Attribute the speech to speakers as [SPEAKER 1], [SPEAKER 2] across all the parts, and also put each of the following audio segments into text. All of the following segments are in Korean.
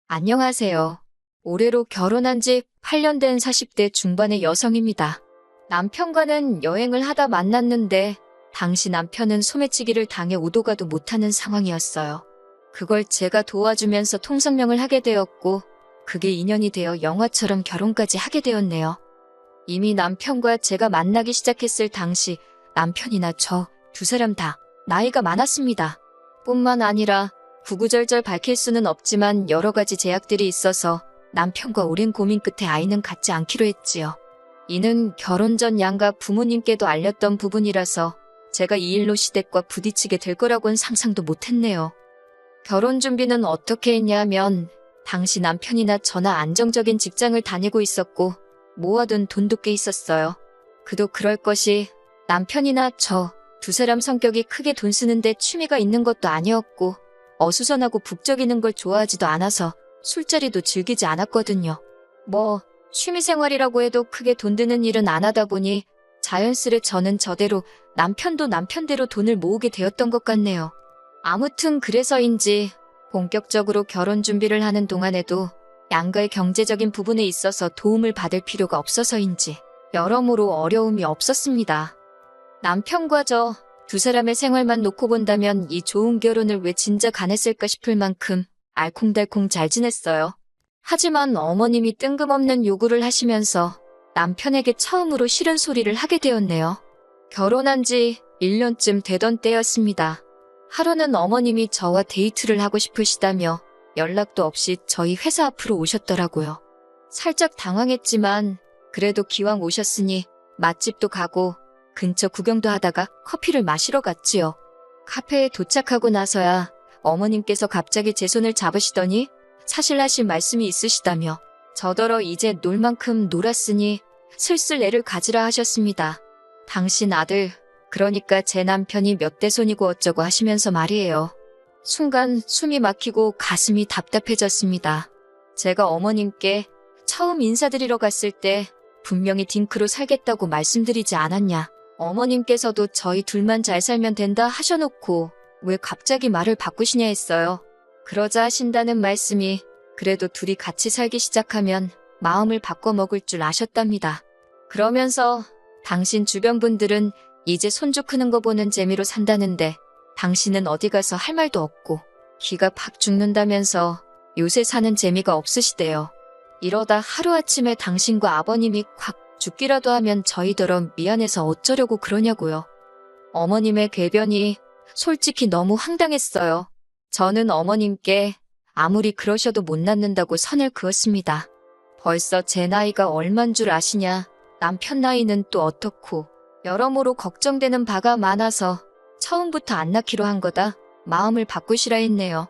[SPEAKER 1] 안녕하세요. 올해로 결혼한 지 8년 된 40대 중반의 여성입니다. 남편과는 여행을 하다 만났는데 당시 남편은 소매치기를 당해 오도 가도 못하는 상황이었어요. 그걸 제가 도와주면서 통성명을 하게 되었고 그게 인연이 되어 영화처럼 결혼까지 하게 되었네요. 이미 남편과 제가 만나기 시작했을 당시 남편이나 저 두 사람 다 나이가 많았습니다. 뿐만 아니라 구구절절 밝힐 수는 없지만 여러 가지 제약들이 있어서 남편과 오랜 고민 끝에 아이는 갖지 않기로 했지요. 이는 결혼 전 양가 부모님께도 알렸던 부분이라서 제가 이 일로 시댁과 부딪히게 될 거라고는 상상도 못했네요. 결혼 준비는 어떻게 했냐면 당시 남편이나 저나 안정적인 직장을 다니고 있었고 모아둔 돈도 꽤 있었어요. 그도 그럴 것이 남편이나 저 두 사람 성격이 크게 돈 쓰는데 취미가 있는 것도 아니었고 어수선하고 북적이는 걸 좋아하지도 않아서 술자리도 즐기지 않았거든요. 취미생활이라고 해도 크게 돈 드는 일은 안 하다 보니 자연스레 저는 저대로 남편도 남편대로 돈을 모으게 되었던 것 같네요. 아무튼 그래서인지 본격적으로 결혼 준비를 하는 동안에도 양가의 경제적인 부분에 있어서 도움을 받을 필요가 없어서인지 여러모로 어려움이 없었습니다. 남편과 저 두 사람의 생활만 놓고 본다면 이 좋은 결혼을 왜 진작 안 했을까 싶을 만큼 알콩달콩 잘 지냈어요. 하지만 어머님이 뜬금없는 요구를 하시면서 남편에게 처음으로 싫은 소리를 하게 되었네요. 결혼한 지 1년쯤 되던 때였습니다. 하루는 어머님이 저와 데이트를 하고 싶으시다며 연락도 없이 저희 회사 앞으로 오셨더라고요. 살짝 당황했지만 그래도 기왕 오셨으니 맛집도 가고 근처 구경도 하다가 커피를 마시러 갔지요. 카페에 도착하고 나서야 어머님께서 갑자기 제 손을 잡으시더니 사실 하실 말씀이 있으시다며 저더러 이제 놀 만큼 놀았으니 슬슬 애를 가지라 하셨습니다. 당신 아들, 그러니까 제 남편이 몇 대 손이고 어쩌고 하시면서 말이에요. 순간 숨이 막히고 가슴이 답답해졌습니다. 제가 어머님께 처음 인사드리러 갔을 때 분명히 딩크로 살겠다고 말씀드리지 않았냐. 어머님께서도 저희 둘만 잘 살면 된다 하셔놓고 왜 갑자기 말을 바꾸시냐 했어요. 그러자 하신다는 말씀이 그래도 둘이 같이 살기 시작하면 마음을 바꿔먹을 줄 아셨답니다. 그러면서 당신 주변 분들은 이제 손주 크는 거 보는 재미로 산다는데 당신은 어디 가서 할 말도 없고 기가 팍 죽는다면서 요새 사는 재미가 없으시대요. 이러다 하루아침에 당신과 아버님이 콱 죽기라도 하면 저희더러 미안해서 어쩌려고 그러냐고요. 어머님의 궤변이 솔직히 너무 황당했어요. 저는 어머님께 아무리 그러셔도 못 낳는다고 선을 그었습니다. 벌써 제 나이가 얼만 줄 아시냐. 남편 나이는 또 어떻고 여러모로 걱정되는 바가 많아서 처음부터 안 낳기로 한 거다. 마음을 바꾸시라 했네요.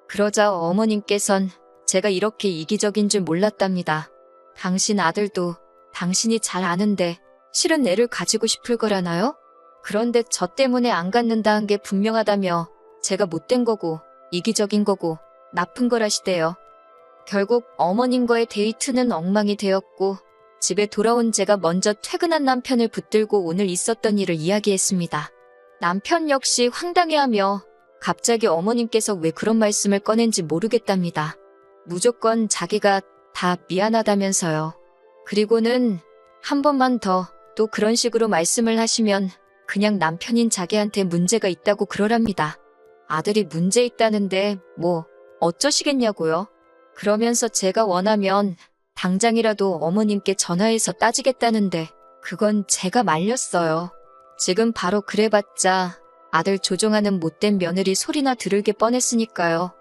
[SPEAKER 1] 그러자 어머님께선 제가 이렇게 이기적인 줄 몰랐답니다. 당신 아들도 당신이 잘 아는데 실은 애를 가지고 싶을 거라나요? 그런데 저 때문에 안 갖는다는 게 분명하다며 제가 못된 거고 이기적인 거고 나쁜 거라시대요. 결국 어머님과의 데이트는 엉망이 되었고 집에 돌아온 제가 먼저 퇴근한 남편을 붙들고 오늘 있었던 일을 이야기했습니다. 남편 역시 황당해하며 갑자기 어머님께서 왜 그런 말씀을 꺼낸지 모르겠답니다. 무조건 자기가 다 미안하다면서요. 그리고는 한 번만 더 또 그런 식으로 말씀을 하시면 그냥 남편인 자기한테 문제가 있다고 그러랍니다. 아들이 문제 있다는데 뭐 어쩌시겠냐고요. 그러면서 제가 원하면 당장이라도 어머님께 전화해서 따지겠다는데 그건 제가 말렸어요. 지금 바로 그래봤자 아들 조종하는 못된 며느리 소리나 들을게 뻔했으니까요.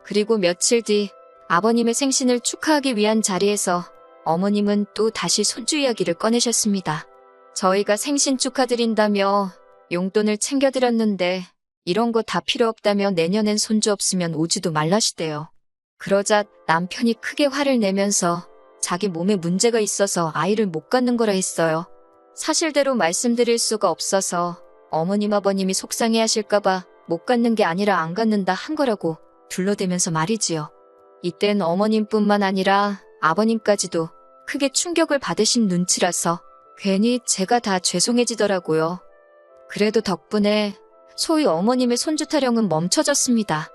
[SPEAKER 1] 그리고 며칠 뒤 아버님의 생신을 축하하기 위한 자리에서 어머님은 또 다시 손주 이야기를 꺼내셨습니다. 저희가 생신 축하드린다며 용돈을 챙겨드렸는데 이런 거 다 필요 없다며 내년엔 손주 없으면 오지도 말라시대요. 그러자 남편이 크게 화를 내면서 자기 몸에 문제가 있어서 아이를 못 갖는 거라 했어요. 사실대로 말씀드릴 수가 없어서 어머님 아버님이 속상해 하실까봐 못 갖는 게 아니라 안 갖는다 한 거라고 둘러대면서 말이지요. 이땐 어머님뿐만 아니라 아버님까지도 크게 충격을 받으신 눈치라서 괜히 제가 다 죄송해지더라고요. 그래도 덕분에 소위 어머님의 손주 타령은 멈춰졌습니다.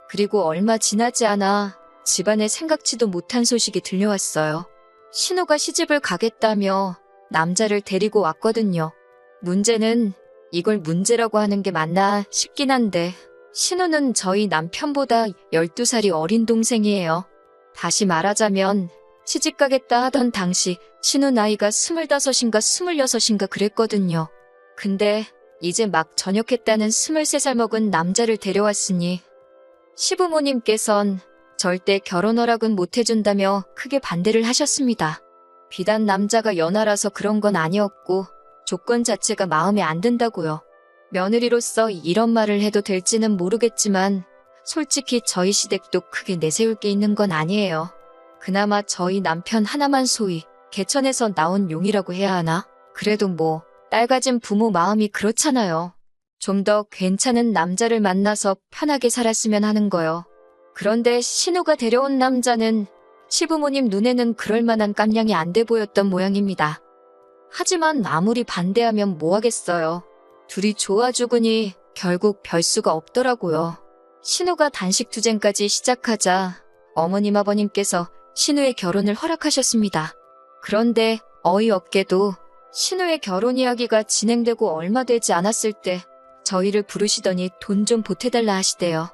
[SPEAKER 1] 그리고 얼마 지나지 않아 집안에 생각지도 못한 소식이 들려왔어요. 신우가 시집을 가겠다며 남자를 데리고 왔거든요. 문제는 이걸 문제라고 하는 게 맞나 싶긴 한데 신우는 저희 남편보다 12살이 어린 동생이에요. 다시 말하자면 시집 가겠다 하던 당시 신우 나이가 25인가 26인가 그랬거든요. 근데 이제 막 전역했다는 23살 먹은 남자를 데려왔으니 시부모님께선 절대 결혼 허락은 못 해준다며 크게 반대를 하셨습니다. 비단 남자가 연하라서 그런 건 아니었고 조건 자체가 마음에 안 든다고요. 며느리로서 이런 말을 해도 될지는 모르겠지만 솔직히 저희 시댁도 크게 내세울 게 있는 건 아니에요. 그나마 저희 남편 하나만 소위 개천에서 나온 용이라고 해야 하나? 그래도 뭐 딸 가진 부모 마음이 그렇잖아요. 좀 더 괜찮은 남자를 만나서 편하게 살았으면 하는 거요. 그런데 신우가 데려온 남자는 시부모님 눈에는 그럴 만한 깜냥이 안 돼 보였던 모양입니다. 하지만 아무리 반대하면 뭐 하겠어요. 둘이 좋아 죽으니 결국 별 수가 없더라고요. 신우가 단식투쟁까지 시작하자 어머님 아버님께서 신우의 결혼을 허락하셨습니다. 그런데 어이없게도 신우의 결혼 이야기가 진행되고 얼마 되지 않았을 때 저희를 부르시더니 돈 좀 보태달라 하시대요.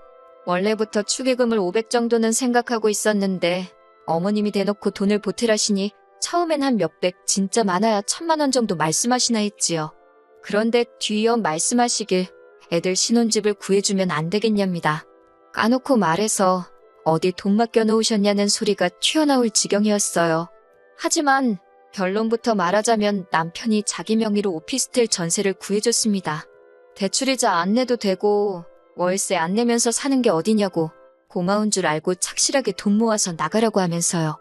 [SPEAKER 1] 원래부터 축의금을 500 정도는 생각하고 있었는데 어머님이 대놓고 돈을 보태라시니 처음엔 한 몇백, 진짜 많아야 1000만 원 정도 말씀하시나 했지요. 그런데 뒤이어 말씀하시길 애들 신혼집을 구해주면 안 되겠냐입니다. 까놓고 말해서 어디 돈 맡겨놓으셨냐는 소리가 튀어나올 지경이었어요. 하지만 결론부터 말하자면 남편이 자기 명의로 오피스텔 전세를 구해줬습니다. 대출이자 안 내도 되고 월세 안 내면서 사는 게 어디냐고 고마운 줄 알고 착실하게 돈 모아서 나가라고 하면서요.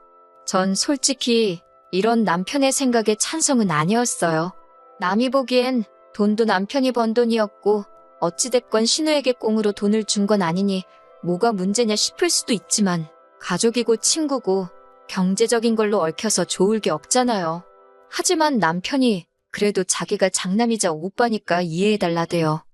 [SPEAKER 1] 전 솔직히 이런 남편의 생각에 찬성은 아니었어요. 남이 보기엔 돈도 남편이 번 돈이었고 어찌됐건 신우에게 꽁으로 돈을 준 건 아니니 뭐가 문제냐 싶을 수도 있지만 가족이고 친구고 경제적인 걸로 얽혀서 좋을 게 없잖아요. 하지만 남편이 그래도 자기가 장남이자 오빠니까 이해해달라대요.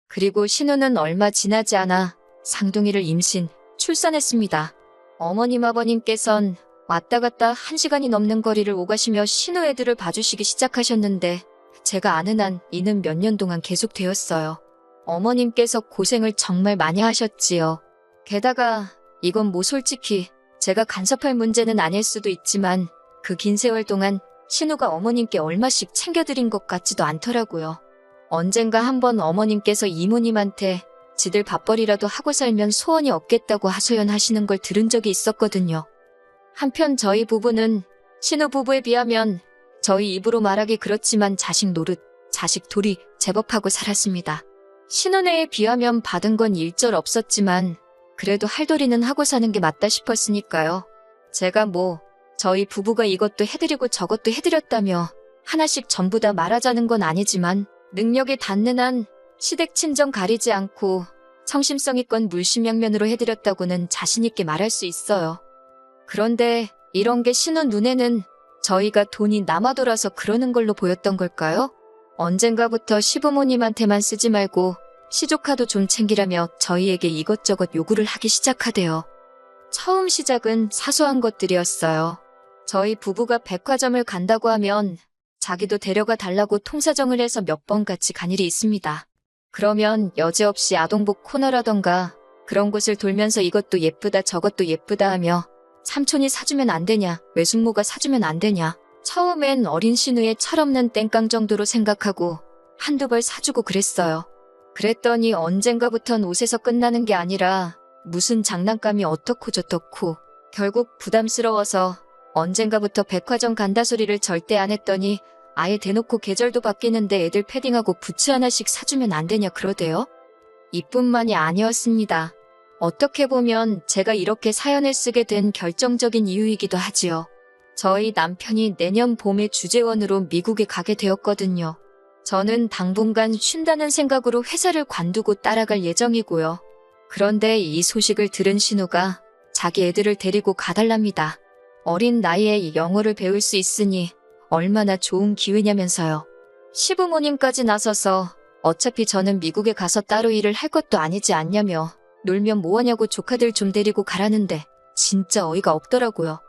[SPEAKER 1] 그리고 신우는 얼마 지나지 않아 쌍둥이를 임신, 출산했습니다. 어머님 아버님께선 왔다 갔다 1시간이 넘는 거리를 오가시며 신우 애들을 봐주시기 시작하셨는데 제가 아는 한 이는 몇 년 동안 계속되었어요. 어머님께서 고생을 정말 많이 하셨지요. 게다가 이건 뭐 솔직히 제가 간섭할 문제는 아닐 수도 있지만 그 긴 세월 동안 신우가 어머님께 얼마씩 챙겨드린 것 같지도 않더라고요. 언젠가 한번 어머님께서 이모님한테 지들 밥벌이라도 하고 살면 소원이 없겠다고 하소연하시는 걸 들은 적이 있었거든요. 한편 저희 부부는 신우 부부에 비하면 저희 입으로 말하기 그렇지만 자식 노릇, 자식 돌이 제법 하고 살았습니다. 신혼애에 비하면 받은 건 일절 없었지만 그래도 할도리는 하고 사는 게 맞다 싶었으니까요. 제가 뭐 저희 부부가 이것도 해드리고 저것도 해드렸다며 하나씩 전부 다 말하자는 건 아니지만 능력이 닿는 한 시댁 친정 가리지 않고 성심성의껏 물심양면으로 해드렸다고는 자신있게 말할 수 있어요. 그런데 이런 게 신혼 눈에는 저희가 돈이 남아돌아서 그러는 걸로 보였던 걸까요? 언젠가부터 시부모님한테만 쓰지 말고 시조카도 좀 챙기라며 저희에게 이것저것 요구를 하기 시작하대요. 처음 시작은 사소한 것들이었어요. 저희 부부가 백화점을 간다고 하면 자기도 데려가 달라고 통사정을 해서 몇 번 같이 간 일이 있습니다. 그러면 여지없이 아동복 코너라던가 그런 곳을 돌면서 이것도 예쁘다 저것도 예쁘다 하며 삼촌이 사주면 안 되냐, 외숙모가 사주면 안 되냐. 처음엔 어린 신우의 철없는 땡깡 정도로 생각하고 한두 벌 사주고 그랬어요. 그랬더니 언젠가부턴 옷에서 끝나는 게 아니라 무슨 장난감이 어떻고 저떻고 결국 부담스러워서 언젠가부터 백화점 간다 소리를 절대 안 했더니 아예 대놓고 계절도 바뀌는데 애들 패딩하고 부츠 하나씩 사주면 안 되냐 그러대요. 이뿐만이 아니었습니다. 어떻게 보면 제가 이렇게 사연을 쓰게 된 결정적인 이유이기도 하지요. 저희 남편이 내년 봄에 주재원으로 미국에 가게 되었거든요. 저는 당분간 쉰다는 생각으로 회사를 관두고 따라갈 예정이고요. 그런데 이 소식을 들은 신우가 자기 애들을 데리고 가달랍니다. 어린 나이에 영어를 배울 수 있으니 얼마나 좋은 기회냐면서요. 시부모님까지 나서서 어차피 저는 미국에 가서 따로 일을 할 것도 아니지 않냐며 놀면 뭐하냐고 조카들 좀 데리고 가라는데 진짜 어이가 없더라고요.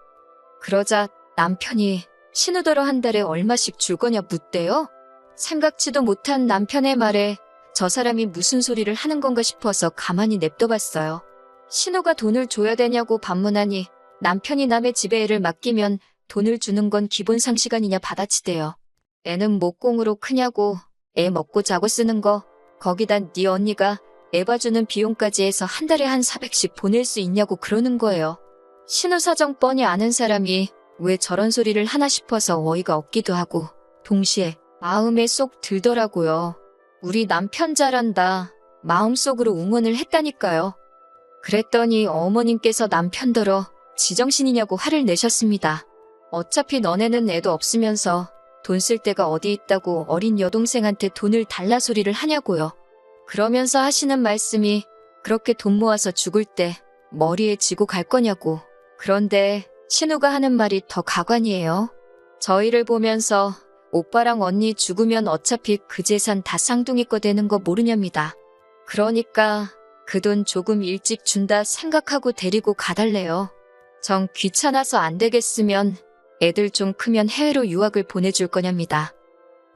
[SPEAKER 1] 그러자 남편이 신우더러 한 달에 얼마씩 줄 거냐 묻대요. 생각지도 못한 남편의 말에 저 사람이 무슨 소리를 하는 건가 싶어서 가만히 냅둬봤어요. 신우가 돈을 줘야 되냐고 반문하니 남편이 남의 집에 애를 맡기면 돈을 주는 건 기본 상식 아니냐 받아치대요. 애는 목공으로 크냐고, 애 먹고 자고 쓰는 거, 거기다 네 언니가 애 봐주는 비용까지 해서 한 달에 한 400씩 보낼 수 있냐고 그러는 거예요. 신우 사정 뻔히 아는 사람이 왜 저런 소리를 하나 싶어서 어이가 없기도 하고 동시에 마음에 쏙 들더라고요. 우리 남편 잘한다. 마음속으로 응원을 했다니까요. 그랬더니 어머님께서 남편더러 지정신이냐고 화를 내셨습니다. 어차피 너네는 애도 없으면서 돈 쓸 데가 어디 있다고 어린 여동생한테 돈을 달라 소리를 하냐고요. 그러면서 하시는 말씀이 그렇게 돈 모아서 죽을 때 머리에 지고 갈 거냐고. 그런데 신우가 하는 말이 더 가관이에요. 저희를 보면서 오빠랑 언니 죽으면 어차피 그 재산 다 쌍둥이 거 되는 거 모르냐입니다. 그러니까 그 돈 조금 일찍 준다 생각하고 데리고 가달래요. 정 귀찮아서 안 되겠으면 애들 좀 크면 해외로 유학을 보내줄 거냐입니다.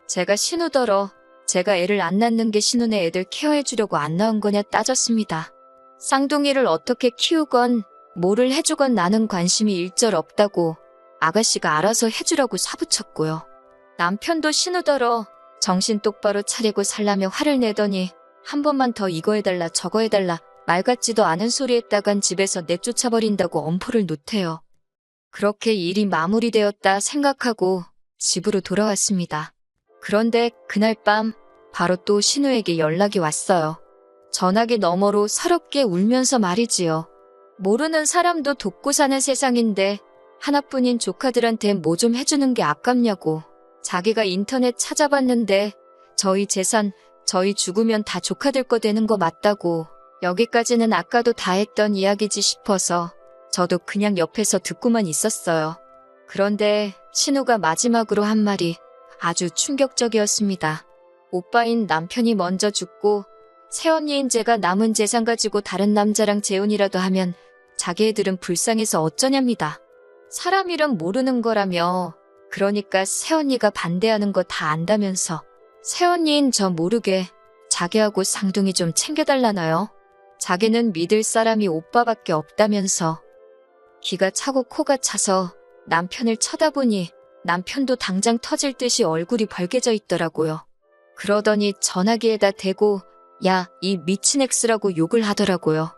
[SPEAKER 1] 제가 신우더러 제가 애를 안 낳는 게 신우네 애들 케어해주려고 안 낳은 거냐 따졌습니다. 쌍둥이를 어떻게 키우건 뭐를 해주건 나는 관심이 일절 없다고 아가씨가 알아서 해주라고 사부쳤고요. 남편도 신우더러 정신 똑바로 차리고 살라며 화를 내더니 한 번만 더 이거 해달라 저거 해달라 말 같지도 않은 소리 했다간 집에서 내쫓아버린다고 엄포를 놓대요. 그렇게 일이 마무리되었다 생각하고 집으로 돌아왔습니다. 그런데 그날 밤 바로 또 신우에게 연락이 왔어요. 전화기 너머로 서럽게 울면서 말이지요. 모르는 사람도 돕고 사는 세상인데 하나뿐인 조카들한테 뭐 좀 해주는 게 아깝냐고. 자기가 인터넷 찾아봤는데 저희 재산, 저희 죽으면 다 조카들 거 되는 거 맞다고. 여기까지는 아까도 다 했던 이야기지 싶어서 저도 그냥 옆에서 듣고만 있었어요. 그런데 신우가 마지막으로 한 말이 아주 충격적이었습니다. 오빠인 남편이 먼저 죽고 새언니인 제가 남은 재산 가지고 다른 남자랑 재혼이라도 하면 자기 애들은 불쌍해서 어쩌냐입니다. 사람 이름 모르는 거라며. 그러니까 새언니가 반대하는 거 다 안다면서 새언니인 저 모르게 자기하고 쌍둥이 좀 챙겨달라나요? 자기는 믿을 사람이 오빠밖에 없다면서. 기가 차고 코가 차서 남편을 쳐다보니 남편도 당장 터질 듯이 얼굴이 벌개져 있더라고요. 그러더니 전화기에다 대고 야, 이 미친 X라고 욕을 하더라고요.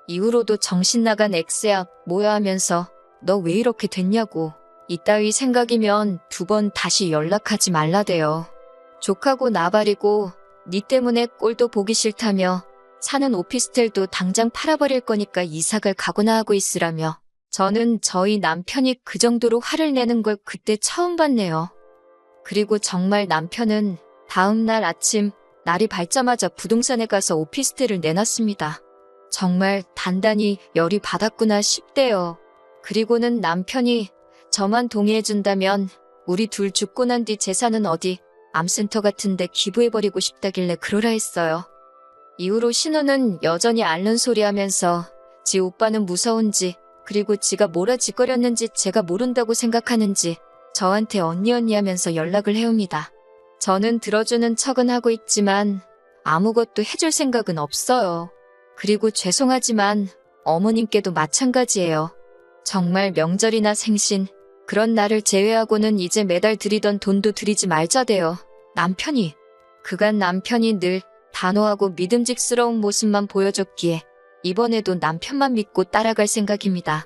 [SPEAKER 1] 이후로도 정신 나간 X야 뭐야 하면서 너 왜 이렇게 됐냐고. 이따위 생각이면 2번 다시 연락하지 말라대요. 족하고 나발이고 니 때문에 꼴도 보기 싫다며 사는 오피스텔도 당장 팔아버릴 거니까 이사갈 각오나 하고 있으라며. 저는 저희 남편이 그 정도로 화를 내는 걸 그때 처음 봤네요. 그리고 정말 남편은 다음 날 아침 날이 밝자마자 부동산에 가서 오피스텔을 내놨습니다. 정말 단단히 열이 받았구나 싶대요. 그리고는 남편이 저만 동의해준다면 우리 둘 죽고 난 뒤 재산은 어디 암센터 같은데 기부해버리고 싶다길래 그러라 했어요. 이후로 신우는 여전히 앓는 소리 하면서 지 오빠는 무서운지 그리고 지가 뭐라 짓거렸는지 제가 모른다고 생각하는지 저한테 언니 하면서 연락을 해옵니다. 저는 들어주는 척은 하고 있지만 아무것도 해줄 생각은 없어요. 그리고 죄송하지만 어머님께도 마찬가지예요. 정말 명절이나 생신 그런 날을 제외하고는 이제 매달 드리던 돈도 드리지 말자대요. 남편이. 그간 남편이 늘 단호하고 믿음직스러운 모습만 보여줬기에 이번에도 남편만 믿고 따라갈 생각입니다.